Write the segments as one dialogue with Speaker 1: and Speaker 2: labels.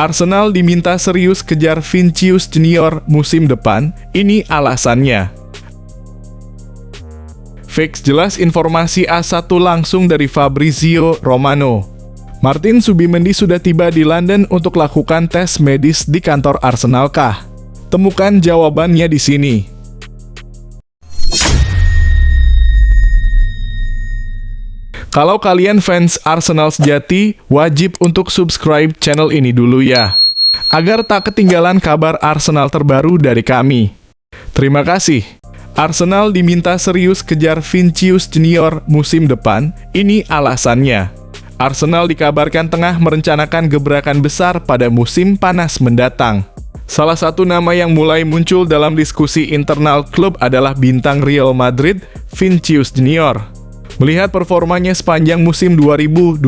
Speaker 1: Arsenal diminta serius kejar Vinicius Junior musim depan, ini alasannya. Fix jelas informasi A1 langsung dari Fabrizio Romano. Martin Zubimendi sudah tiba di London untuk lakukan tes medis di kantor Arsenal kah? Temukan jawabannya di sini. Kalau kalian fans Arsenal sejati, wajib untuk subscribe channel ini dulu ya, agar tak ketinggalan kabar Arsenal terbaru dari kami. Terima kasih. Arsenal diminta serius kejar Vinicius Junior musim depan, ini alasannya. Arsenal dikabarkan tengah merencanakan gebrakan besar pada musim panas mendatang. Salah satu nama yang mulai muncul dalam diskusi internal klub adalah bintang Real Madrid, Vinicius Junior. Melihat performanya sepanjang musim 2024-25,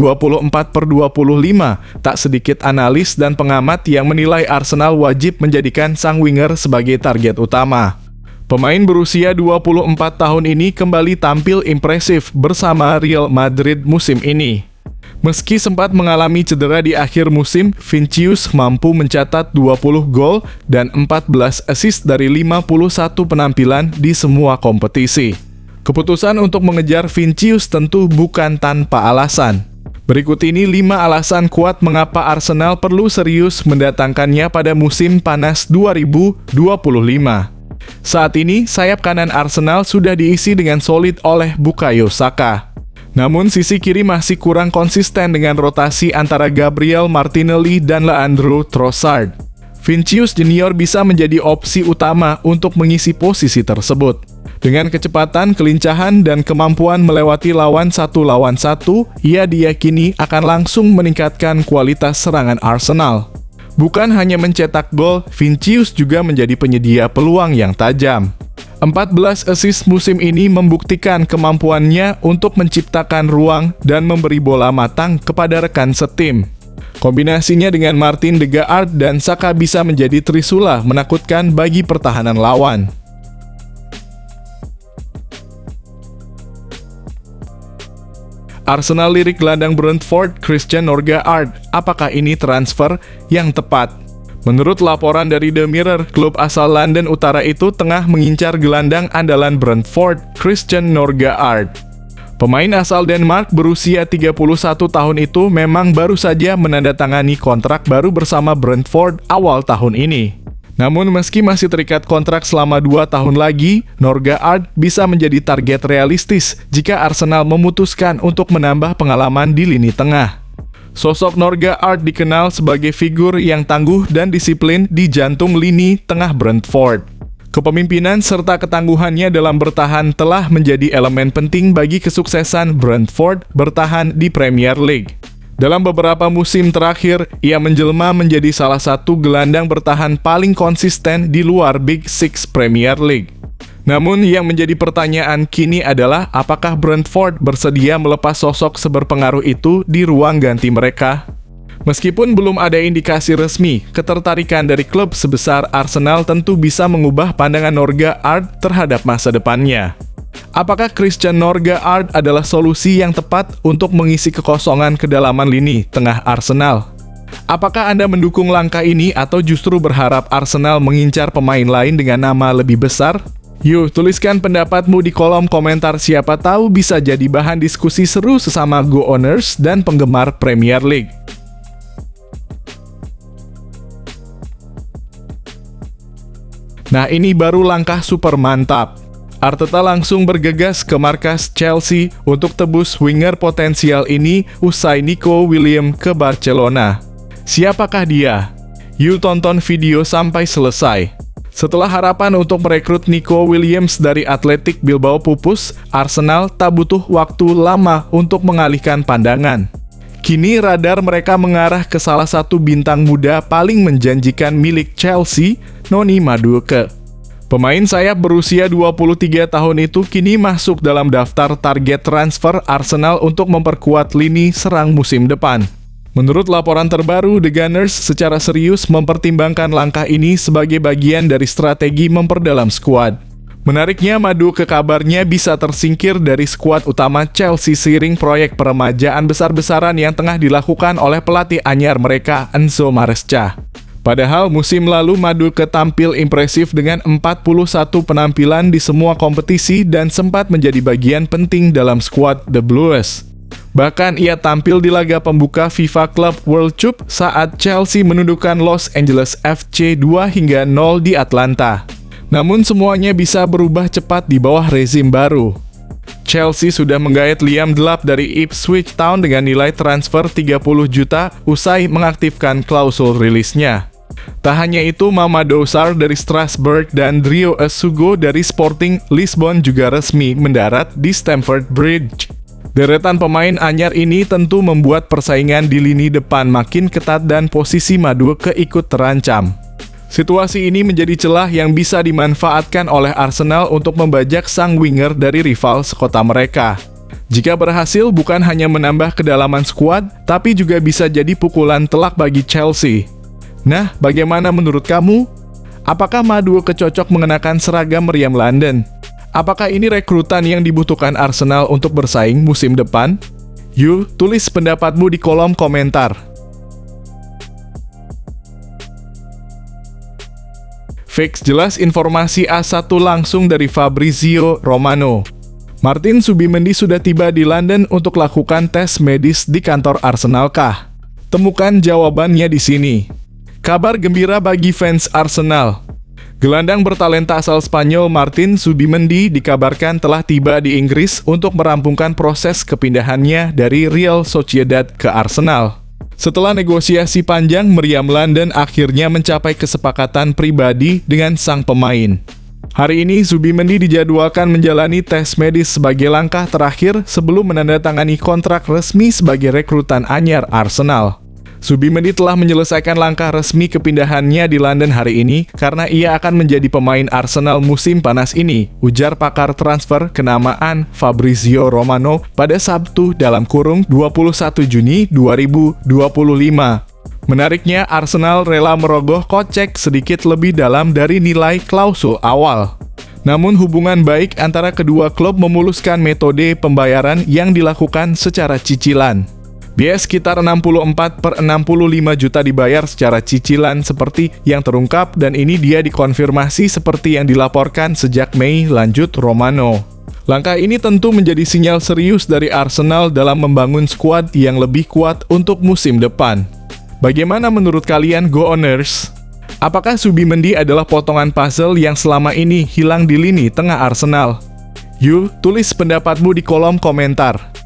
Speaker 1: tak sedikit analis dan pengamat yang menilai Arsenal wajib menjadikan sang winger sebagai target utama. Pemain berusia 24 tahun ini kembali tampil impresif bersama Real Madrid musim ini. Meski sempat mengalami cedera di akhir musim, Vinicius mampu mencatat 20 gol dan 14 assist dari 51 penampilan di semua kompetisi. Keputusan untuk mengejar Vinicius tentu bukan tanpa alasan. Berikut ini 5 alasan kuat mengapa Arsenal perlu serius mendatangkannya pada musim panas 2025. Saat ini, sayap kanan Arsenal sudah diisi dengan solid oleh Bukayo Saka. Namun sisi kiri masih kurang konsisten dengan rotasi antara Gabriel Martinelli dan Leandro Trossard. Vinicius Junior bisa menjadi opsi utama untuk mengisi posisi tersebut. Dengan kecepatan, kelincahan, dan kemampuan melewati lawan 1 lawan 1, ia diyakini akan langsung meningkatkan kualitas serangan Arsenal. Bukan hanya mencetak gol, Vinicius juga menjadi penyedia peluang yang tajam. 14 assist musim ini membuktikan kemampuannya untuk menciptakan ruang dan memberi bola matang kepada rekan setim. Kombinasinya dengan Martin Odegaard dan Saka bisa menjadi trisula menakutkan bagi pertahanan lawan. Arsenal lirik gelandang Brentford Christian Norgard. Apakah ini transfer yang tepat? Menurut laporan dari The Mirror, klub asal London Utara itu tengah mengincar gelandang andalan Brentford Christian Norgard. Pemain asal Denmark berusia 31 tahun itu memang baru saja menandatangani kontrak baru bersama Brentford awal tahun ini. Namun meski masih terikat kontrak selama 2 tahun lagi, Norgard bisa menjadi target realistis jika Arsenal memutuskan untuk menambah pengalaman di lini tengah. Sosok Norgard dikenal sebagai figur yang tangguh dan disiplin di jantung lini tengah Brentford. Kepemimpinan serta ketangguhannya dalam bertahan telah menjadi elemen penting bagi kesuksesan Brentford bertahan di Premier League. Dalam beberapa musim terakhir, ia menjelma menjadi salah satu gelandang bertahan paling konsisten di luar Big Six Premier League. Namun yang menjadi pertanyaan kini adalah apakah Brentford bersedia melepas sosok seberpengaruh itu di ruang ganti mereka? Meskipun belum ada indikasi resmi, ketertarikan dari klub sebesar Arsenal tentu bisa mengubah pandangan Norgard terhadap masa depannya. Apakah Christian Norgard adalah solusi yang tepat untuk mengisi kekosongan kedalaman lini tengah Arsenal? Apakah Anda mendukung langkah ini atau justru berharap Arsenal mengincar pemain lain dengan nama lebih besar? Yuk, tuliskan pendapatmu di kolom komentar, siapa tahu bisa jadi bahan diskusi seru sesama Go Owners dan penggemar Premier League. Nah, ini baru langkah super mantap. Arteta langsung bergegas ke markas Chelsea untuk tebus winger potensial ini usai Nico Williams ke Barcelona. Siapakah dia? Yuk tonton video sampai selesai. Setelah harapan untuk merekrut Nico Williams dari Athletic Bilbao pupus, Arsenal tak butuh waktu lama untuk mengalihkan pandangan. Kini radar mereka mengarah ke salah satu bintang muda paling menjanjikan milik Chelsea, Noni Madueke. Pemain sayap berusia 23 tahun itu kini masuk dalam daftar target transfer Arsenal untuk memperkuat lini serang musim depan. Menurut laporan terbaru, The Gunners secara serius mempertimbangkan langkah ini sebagai bagian dari strategi memperdalam skuad. Menariknya, Madueke kabarnya bisa tersingkir dari skuad utama Chelsea seiring proyek peremajaan besar-besaran yang tengah dilakukan oleh pelatih anyar mereka, Enzo Maresca. Padahal musim lalu Madueke tampil impresif dengan 41 penampilan di semua kompetisi dan sempat menjadi bagian penting dalam skuad The Blues. Bahkan ia tampil di laga pembuka FIFA Club World Cup saat Chelsea menundukkan Los Angeles FC 2-0 di Atlanta. Namun semuanya bisa berubah cepat di bawah rezim baru. Chelsea sudah menggait Liam Delap dari Ipswich Town dengan nilai transfer 30 juta usai mengaktifkan klausul rilisnya. Tak hanya itu, Mamadou Sarr dari Strasbourg dan Rio Asugo dari Sporting Lisbon juga resmi mendarat di Stamford Bridge. Deretan pemain anyar ini tentu membuat persaingan di lini depan makin ketat dan posisi Madueke ikut terancam. Situasi ini menjadi celah yang bisa dimanfaatkan oleh Arsenal untuk membajak sang winger dari rival sekota mereka. Jika berhasil, bukan hanya menambah kedalaman skuad, tapi juga bisa jadi pukulan telak bagi Chelsea. Nah, bagaimana menurut kamu? Apakah Madueke cocok mengenakan seragam meriam London? Apakah ini rekrutan yang dibutuhkan Arsenal untuk bersaing musim depan? Yuk, tulis pendapatmu di kolom komentar. Fix jelas informasi A1 langsung dari Fabrizio Romano. Martin Zubimendi sudah tiba di London untuk lakukan tes medis di kantor Arsenal kah? Temukan jawabannya di sini. Kabar gembira bagi fans Arsenal. Gelandang bertalenta asal Spanyol Martin Zubimendi dikabarkan telah tiba di Inggris untuk merampungkan proses kepindahannya dari Real Sociedad ke Arsenal. Setelah negosiasi panjang, meriam London akhirnya mencapai kesepakatan pribadi dengan sang pemain. Hari ini, Zubimendi dijadwalkan menjalani tes medis sebagai langkah terakhir sebelum menandatangani kontrak resmi sebagai rekrutan anyar Arsenal. Zubimendi telah menyelesaikan langkah resmi kepindahannya di London hari ini karena ia akan menjadi pemain Arsenal musim panas ini, ujar pakar transfer kenamaan Fabrizio Romano pada Sabtu dalam kurung 21 Juni 2025. Menariknya, Arsenal rela merogoh kocek sedikit lebih dalam dari nilai klausul awal. Namun hubungan baik antara kedua klub memuluskan metode pembayaran yang dilakukan secara cicilan. Biaya sekitar 64/65 juta dibayar secara cicilan seperti yang terungkap dan ini dia dikonfirmasi seperti yang dilaporkan sejak Mei, lanjut Romano. Langkah ini tentu menjadi sinyal serius dari Arsenal dalam membangun skuad yang lebih kuat untuk musim depan. Bagaimana menurut kalian, Go Owners? Apakah Zubimendi adalah potongan puzzle yang selama ini hilang di lini tengah Arsenal? Yuk, tulis pendapatmu di kolom komentar.